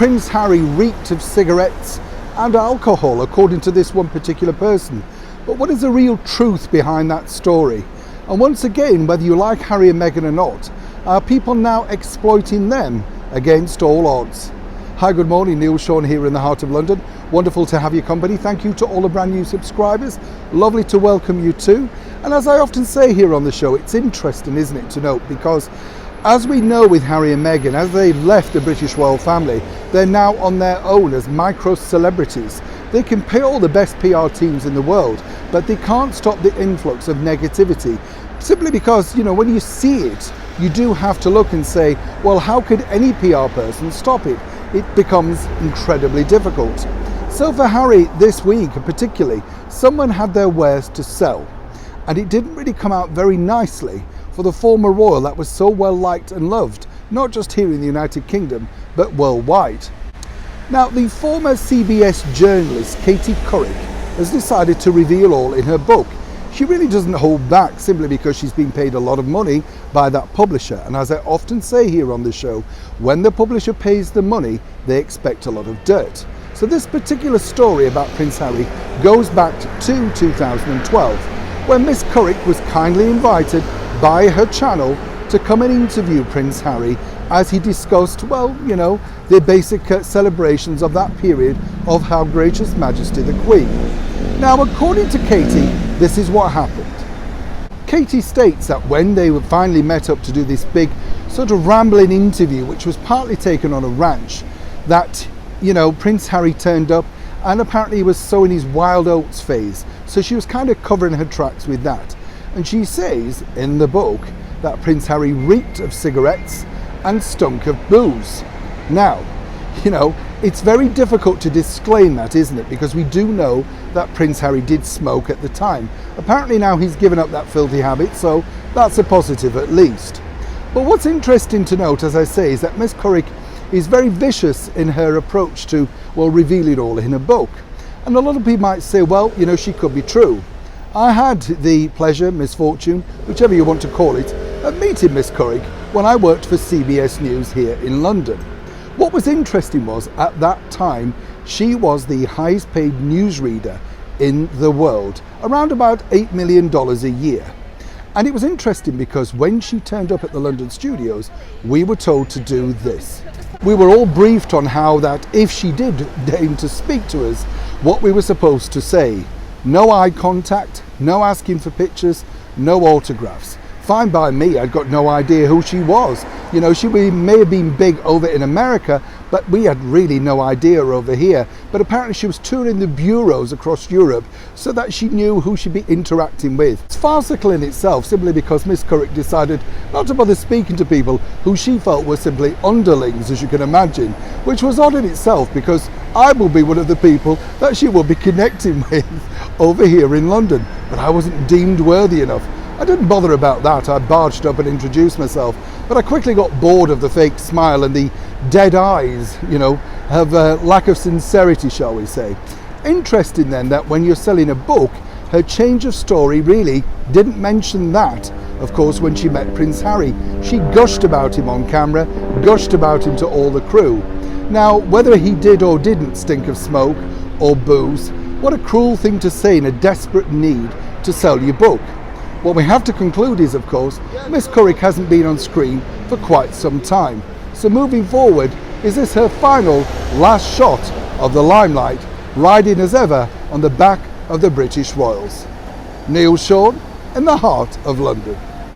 Prince Harry reeked of cigarettes and alcohol, according to this one particular person. But what is the real truth behind that story? And once again, whether you like Harry and Meghan or not, are people now exploiting them against all odds? Hi, good morning, Neil Sean here in the heart of London. Wonderful to have your company. Thank you to all the brand new subscribers. Lovely to welcome you too. And as I often say here on the show, it's interesting, isn't it, to note, because as we know with Harry and Meghan, as they've left the British royal family, they're now on their own as micro celebrities. They can pay all the best PR teams in the world, but they can't stop the influx of negativity. Simply because, you know, when you see it, you do have to look and say, well, how could any PR person stop it? It becomes incredibly difficult. So for Harry this week particularly, someone had their wares to sell, and it didn't really come out very nicely for the former royal that was so well liked and loved, not just here in the United Kingdom, but worldwide. Now, the former CBS journalist Katie Couric has decided to reveal all in her book. She really doesn't hold back simply because she's been paid a lot of money by that publisher. And as I often say here on the show, when the publisher pays the money, they expect a lot of dirt. So this particular story about Prince Harry goes back to 2012, when Miss Couric was kindly invited by her channel to come and interview Prince Harry as he discussed, well, you know, the basic celebrations of that period of Her Gracious Majesty the Queen. Now, according to Katie, this is what happened. Katie states that when they were finally met up to do this big sort of rambling interview, which was partly taken on a ranch, that, you know, Prince Harry turned up and apparently he was sowing his wild oats phase. So she was kind of covering her tracks with that. And she says in the book that Prince Harry reeked of cigarettes and stunk of booze. Now, you know, it's very difficult to disclaim that, isn't it? Because we do know that Prince Harry did smoke at the time. Apparently now he's given up that filthy habit, so that's a positive at least. But what's interesting to note, as I say, is that Miss Couric is very vicious in her approach to, well, reveal it all in a book. And a lot of people might say, well, you know, she could be true. I had the pleasure, misfortune, whichever you want to call it, of meeting Miss Couric when I worked for CBS News here in London. What was interesting was, at that time, she was the highest paid newsreader in the world, around about $8 million a year. And it was interesting because when she turned up at the London studios, we were told to do this. We were all briefed on how that if she did deign to speak to us, what we were supposed to say. No eye contact, no asking for pictures, no autographs. Fine by me, I'd got no idea who she was. You know, she may have been big over in America, but we had really no idea over here. But apparently she was touring the bureaus across Europe so that she knew who she'd be interacting with. It's farcical in itself, simply because Miss Couric decided not to bother speaking to people who she felt were simply underlings, as you can imagine, which was odd in itself because I will be one of the people that she will be connecting with over here in London, but I wasn't deemed worthy enough. I didn't bother about that. I barged up and introduced myself, but I quickly got bored of the fake smile and the dead eyes, you know, of lack of sincerity, shall we say. Interesting then that when you're selling a book, her change of story really didn't mention that. Of course, when she met Prince Harry, she gushed about him on camera, gushed about him to all the crew. Now, whether he did or didn't stink of smoke or booze, what a cruel thing to say in a desperate need to sell your book. What we have to conclude is, of course, Miss Couric hasn't been on screen for quite some time. So moving forward, is this her final, last shot of the limelight, riding as ever on the back of the British royals? Neil Sean in the heart of London.